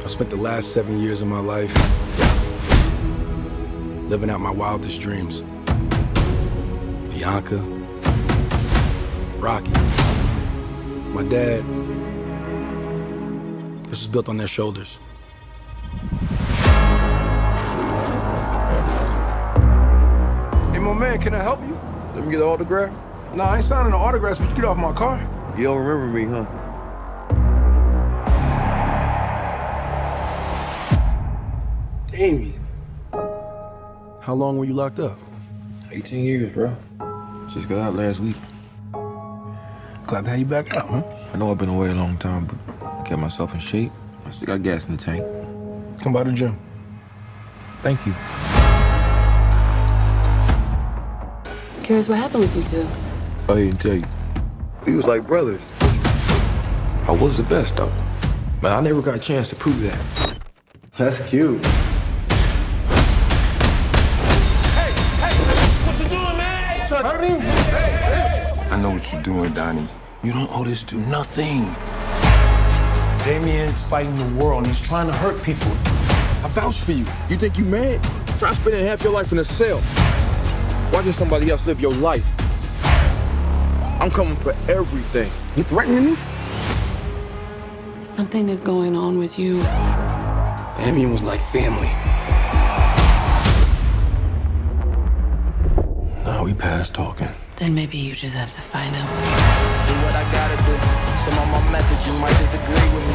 I spent the last 7 years of my life living out my wildest dreams. Bianca, Rocky, my dad. This was built on their shoulders. Hey, my man, can I help you? Let me get an autograph. Nah, I ain't signing no autographs, but you get off my car. You don't remember me, huh? Damien. How long were you locked up? 18 years, bro. Just got out last week. Glad to have you back out, huh? I know I've been away a long time, but I kept myself in shape. I still got gas in the tank. Come by the gym. Thank you. Curious what happened with you two? I didn't tell you. We was like brothers. I was the best, though. But I never got a chance to prove that. That's cute. I know what you're doing, Donnie. You don't owe this dude nothing. Damien's fighting the world and he's trying to hurt people. I vouch for you. You think you mad? Try spending half your life in a cell. Watching somebody else live your life. I'm coming for everything. You threatening me? Something is going on with you. Damien was like family. Now we past talking. Then maybe you just have to find him. Do what I gotta do. Some of my methods you might disagree with me.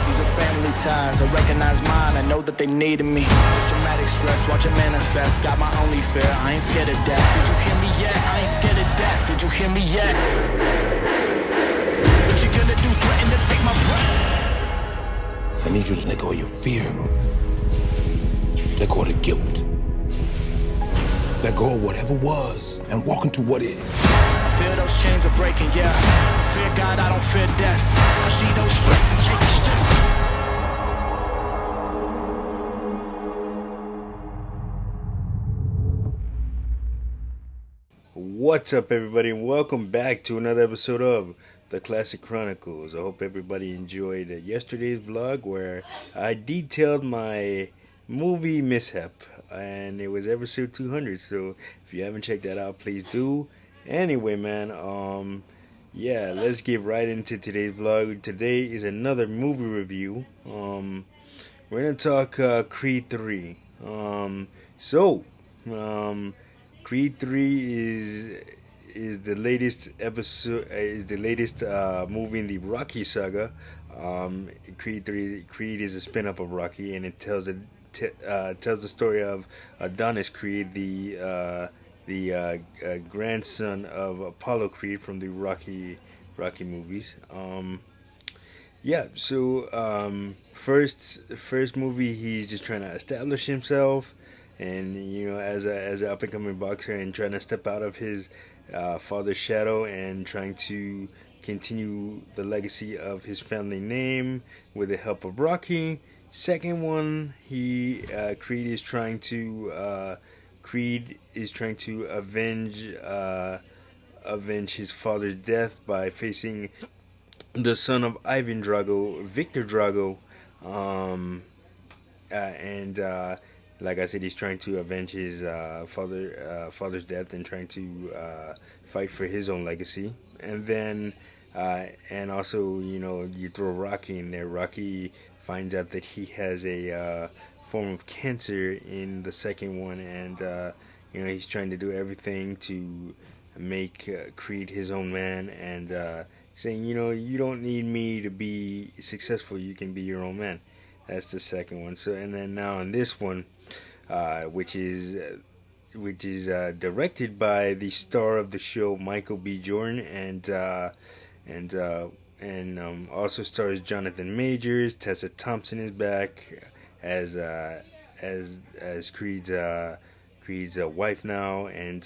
These are family ties. I recognize mine. I know that they needed me. Traumatic stress, watch it manifest. Got my only fear. I ain't scared of death. Did you hear me yet? I ain't scared of death. Did you hear me yet? What you gonna do? Threaten to take my breath? I need you to let go of your fear. Let go of the guilt. Let go of whatever was and walk into what is. I feel those chains are breaking, yeah. I fear God, I don't fear death. I see those stripes and take a step. What's up, everybody, and welcome back to another episode of the Classic Chronicles. I hope everybody enjoyed yesterday's vlog where I detailed my movie mishap, and it was episode 200. So if you haven't checked that out, please do. Anyway, man, yeah, let's get right into today's vlog. Today is another movie review. We're gonna talk Creed 3. Creed 3 is the latest episode, is the latest movie in the Rocky saga. Creed is a spin-off of Rocky, and it tells the story of Adonis Creed, the grandson of Apollo Creed from the Rocky movies. First movie, he's just trying to establish himself, and as an up and coming boxer, and trying to step out of his father's shadow and trying to continue the legacy of his family name with the help of Rocky. Second one, Creed is trying to avenge his father's death by facing the son of Ivan Drago, Victor Drago, like I said, he's trying to avenge his father's death and trying to fight for his own legacy. And then, and also, you throw Rocky in there. Rocky finds out that he has a form of cancer in the second one, and he's trying to do everything to make Creed his own man, and saying, you don't need me to be successful. You can be your own man. That's the second one. So, and then now in this one, which is directed by the star of the show, Michael B. Jordan, and also stars Jonathan Majors. Tessa Thompson is back as Creed's wife now, and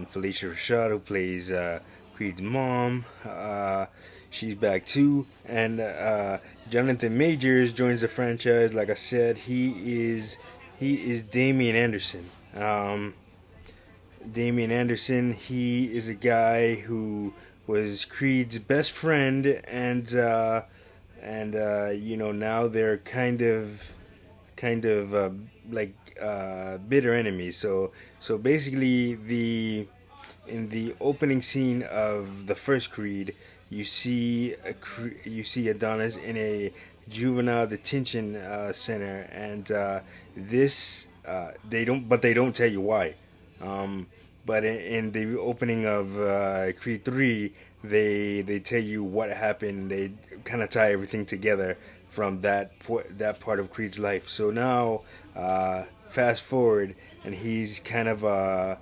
Felicia Rashad, who plays Creed's mom. She's back too, and Jonathan Majors joins the franchise. Like I said, he is Damian Anderson. Damian Anderson, he is a guy who was Creed's best friend, and now they're kind of bitter enemies. So basically, in the opening scene of the first Creed, you see Adonis in a juvenile detention center, and this they don't tell you why. But in the opening of Creed 3, they tell you what happened. They kind of tie everything together from that part of Creed's life. So now, fast forward, and he's kind of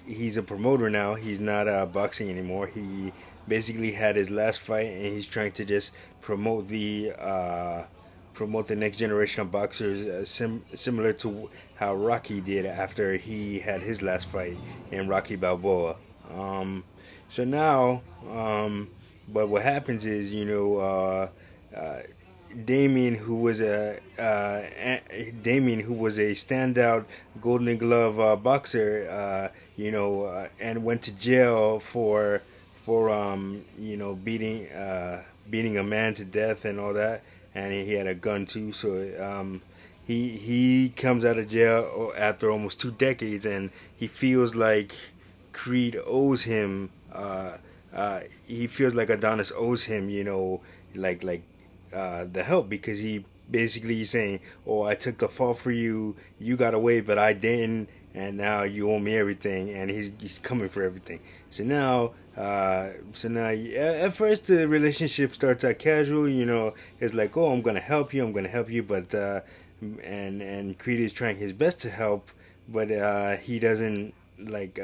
he's a promoter now. He's not boxing anymore. He basically had his last fight, and he's trying to just promote the next generation of boxers, similar to how Rocky did after he had his last fight in Rocky Balboa. So now, but what happens is, Damien, who was a standout Golden Glove boxer, and went to jail for beating a man to death and all that, and he had a gun too. So he comes out of jail after almost 2 decades, and he feels like Creed owes him. He feels like Adonis owes him, the help, because he basically is saying, "Oh, I took the fall for you. You got away, but I didn't, and now you owe me everything." And he's coming for everything. So now, at first the relationship starts out casual. It's like, "Oh, I'm gonna help you," but and Creed is trying his best to help, but he doesn't like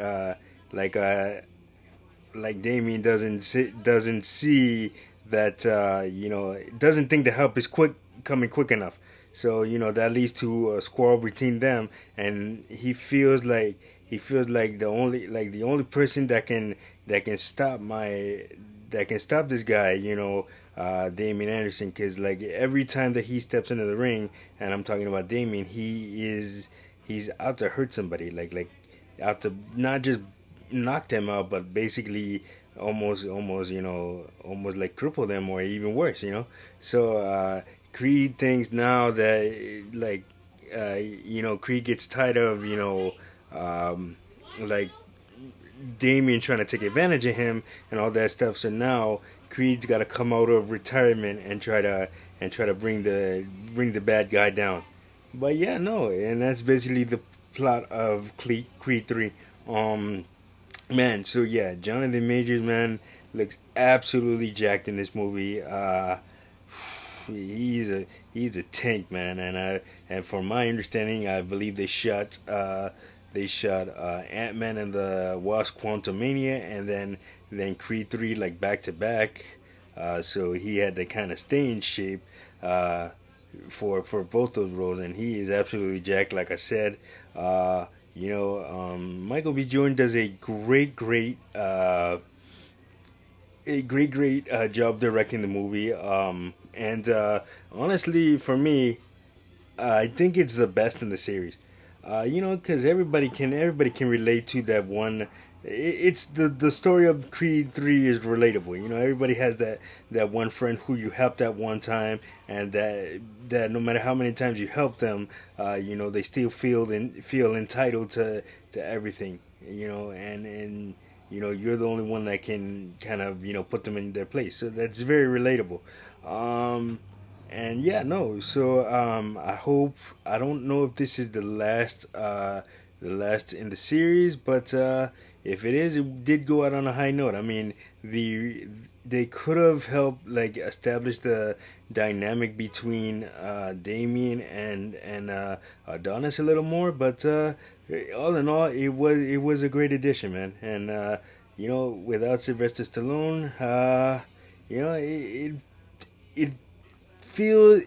Damien doesn't see that doesn't think the help is coming quick enough. So that leads to a squabble between them, and he feels like the only person that can stop this guy, Damien Anderson, because like every time that he steps into the ring, and I'm talking about Damien, he's out to hurt somebody, like out to not just knock them out, but basically almost like cripple them, or even worse. So Creed thinks now that Creed gets tired of Damien trying to take advantage of him and all that stuff. So now Creed's got to come out of retirement and try to bring the bad guy down. But yeah, no, and that's basically the plot of Creed 3. Man, so yeah, Jonathan Majors, man, looks absolutely jacked in this movie. He's a tank, man, and from my understanding, I believe they shot Ant-Man and the Wasp: Quantumania, and then Creed 3 like back to back. So he had to kind of stay in shape for both those roles, and he is absolutely jacked, like I said. Michael B. Jordan does a great job directing the movie. And honestly, for me, I think it's the best in the series. Because everybody can relate to that one. It's the story of Creed 3 is relatable. Everybody has that one friend who you helped at one time, and that no matter how many times you help them, they still feel entitled to everything. And you're the only one that can kind of put them in their place. So that's very relatable. And yeah, no. So I don't know if this is the last in the series, but if it is, it did go out on a high note. I mean, they could have helped like establish the dynamic between Damien and Adonis a little more, but all in all, it was a great addition, man. And without Sylvester Stallone,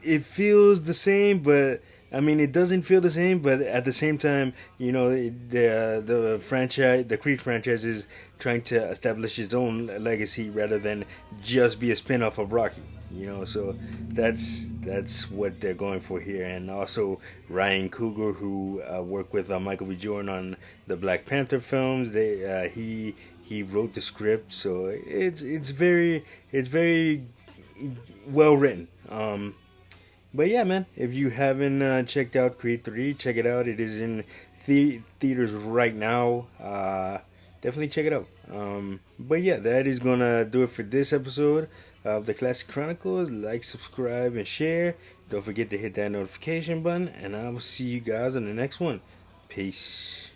it feels the same, but I mean, it doesn't feel the same, but at the same time, the franchise, the Creed franchise, is trying to establish its own legacy rather than just be a spin-off of Rocky. So that's what they're going for here. And also Ryan Coogler, who worked with Michael B. Jordan on the Black Panther films, he wrote the script, so it's very well written. But yeah, man, if you haven't checked out Creed 3, check it out. It is in theaters right now. Definitely check it out. But yeah, that is gonna do it for this episode of the Classic Chronicles. Like, subscribe, and share. Don't forget to hit that notification button, and I will see you guys on the next one. Peace.